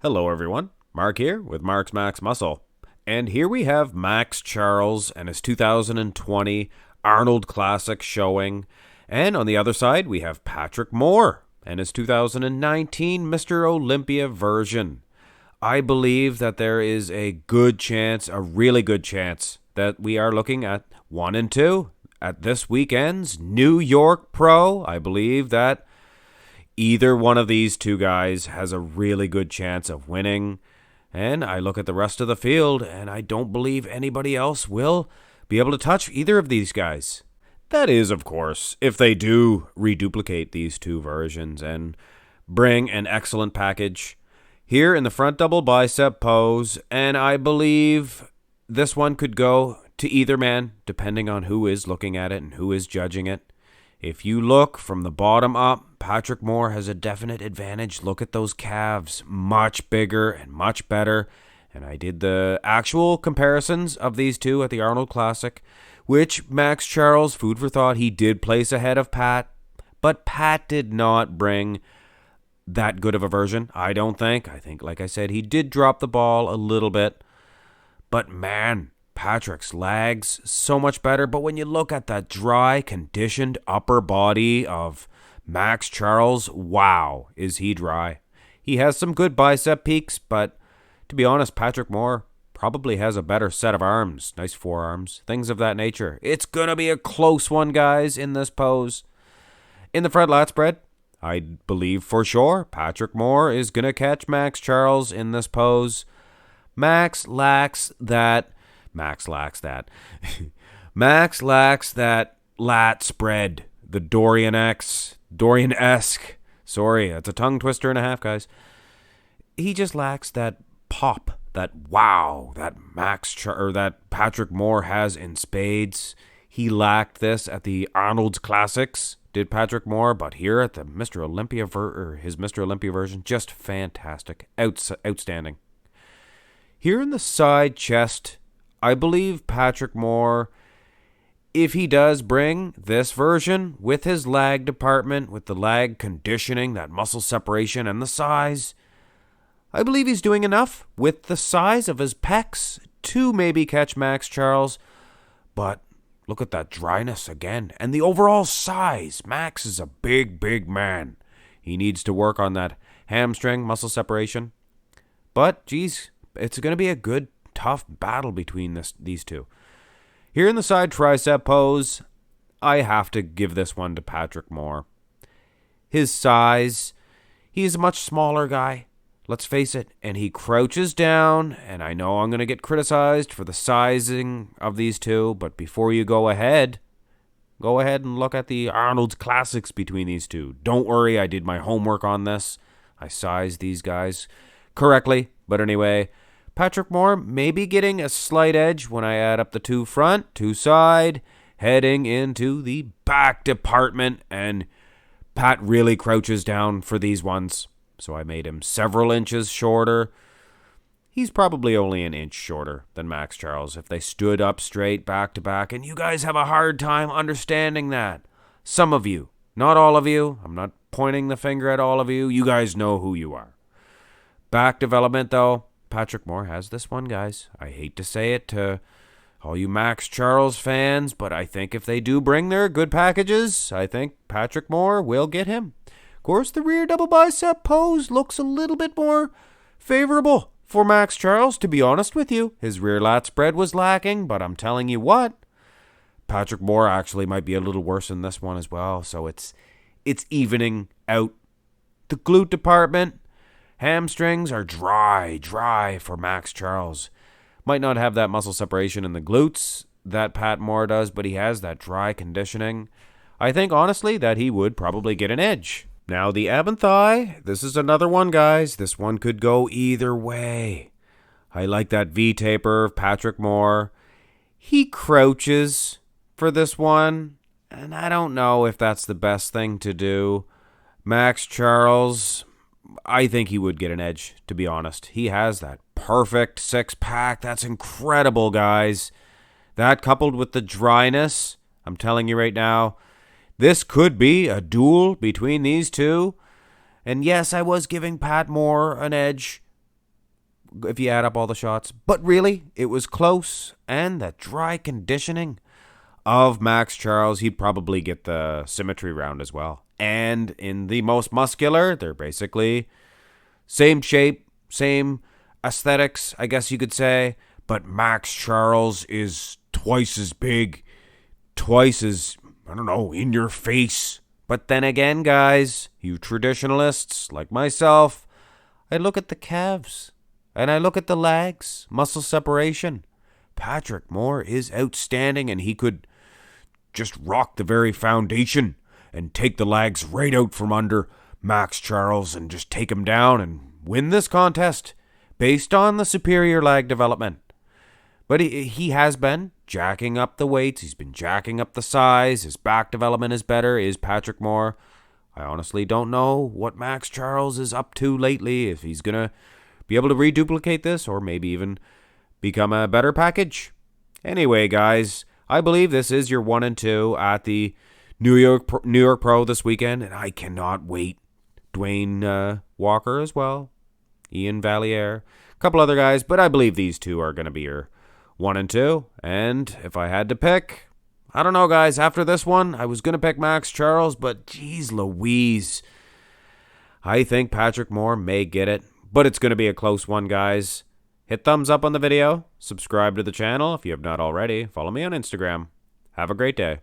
Hello everyone, Mark here with Marx Max Muscle. And here we have Max Charles and his 2020 Arnold Classic showing. And on the other side we have Patrick Moore and his 2019 Mr. Olympia version. I believe that there is a good chance, a really good chance, that we are looking at 1 and 2 at this weekend's New York Pro. I believe that either one of these two guys has a really good chance of winning. And I look at the rest of the field, and I don't believe anybody else will be able to touch either of these guys. That is, of course, if they do reduplicate these two versions and bring an excellent package. Here in the front double bicep pose, and I believe this one could go to either man, depending on who is looking at it and who is judging it. If you look from the bottom up, Patrick Moore has a definite advantage. Look at those calves, much bigger and much better. And I did the actual comparisons of these two at the Arnold Classic, which Max Charles, food for thought, he did place ahead of Pat. But Pat did not bring that good of a version, I don't think. I think, like I said, he did drop the ball a little bit. But man, Patrick's legs, so much better. But when you look at that dry, conditioned upper body of Max Charles, wow, is he dry. He has some good bicep peaks, but to be honest, Patrick Moore probably has a better set of arms, nice forearms, things of that nature. It's going to be a close one, guys, in this pose. In the front lat spread, I believe for sure Patrick Moore is going to catch Max Charles in this pose. Max lacks that Max lacks that lat spread, the Dorian-esque. Sorry, that's a tongue twister and a half, guys. He just lacks that pop, that wow, that that Patrick Moore has in spades. He lacked this at the Arnold Classics, did Patrick Moore, but here at the Mr. Olympia his Mr. Olympia version, just fantastic, outstanding. Here in the side chest, I believe Patrick Moore, if he does bring this version with his lag department, with the lag conditioning, that muscle separation and the size, I believe he's doing enough with the size of his pecs to maybe catch Max Charles. But look at that dryness again and the overall size. Max is a big, big man. He needs to work on that hamstring muscle separation. But, geez, it's going to be a good, tough battle between these two. Here in the side tricep pose, I have to give this one to Patrick Moore. His size, he's a much smaller guy, let's face it, and he crouches down, and I know I'm going to get criticized for the sizing of these two, but before you go ahead and look at the Arnold Classics between these two. Don't worry, I did my homework on this. I sized these guys correctly, but anyway, Patrick Moore may be getting a slight edge when I add up the two front, two side, heading into the back department, and Pat really crouches down for these ones, so I made him several inches shorter. He's probably only an inch shorter than Max Charles if they stood up straight back to back, and you guys have a hard time understanding that. Some of you, not all of you, I'm not pointing the finger at all of you, you guys know who you are. Back development, though, Patrick Moore has this one, guys. I hate to say it to all you Max Charles fans, but I think if they do bring their good packages, I think Patrick Moore will get him. Of course, the rear double bicep pose looks a little bit more favorable for Max Charles, to be honest with you. His rear lat spread was lacking, but I'm telling you what, Patrick Moore actually might be a little worse in this one as well, so it's evening out. The glute department, hamstrings are dry for Max Charles. Might not have that muscle separation in the glutes that Pat Moore does, but he has that dry conditioning. I think, honestly, that he would probably get an edge. Now, the ab and thigh, this is another one, guys. This one could go either way. I like that V-taper of Patrick Moore. He crouches for this one, and I don't know if that's the best thing to do. Max Charles, I think he would get an edge, to be honest. He has that perfect six-pack. That's incredible, guys. That coupled with the dryness, I'm telling you right now, this could be a duel between these two. And yes, I was giving Pat Moore an edge if you add up all the shots. But really, it was close. And the dry conditioning of Max Charles, he'd probably get the symmetry round as well. And in the most muscular, they're basically same shape, same aesthetics, I guess you could say. But Max Charles is twice as big, twice as, I don't know, in your face. But then again, guys, you traditionalists like myself, I look at the calves and I look at the legs, muscle separation. Patrick Moore is outstanding, and he could just rock the very foundation and take the legs right out from under Max Charles and just take him down and win this contest based on the superior leg development. But he has been jacking up the weights. He's been jacking up the size. His back development is better. Is Patrick Moore? I honestly don't know what Max Charles is up to lately, if he's going to be able to reduplicate this or maybe even become a better package. Anyway, guys, I believe this is your 1 and 2 at the New York Pro this weekend, and I cannot wait. Dwayne Walker as well, Ian Valliere, a couple other guys, but I believe these two are going to be your 1 and 2. And if I had to pick, I don't know, guys. After this one, I was going to pick Max Charles, but geez Louise, I think Patrick Moore may get it, but it's going to be a close one, guys. Hit thumbs up on the video, subscribe to the channel if you have not already, follow me on Instagram. Have a great day.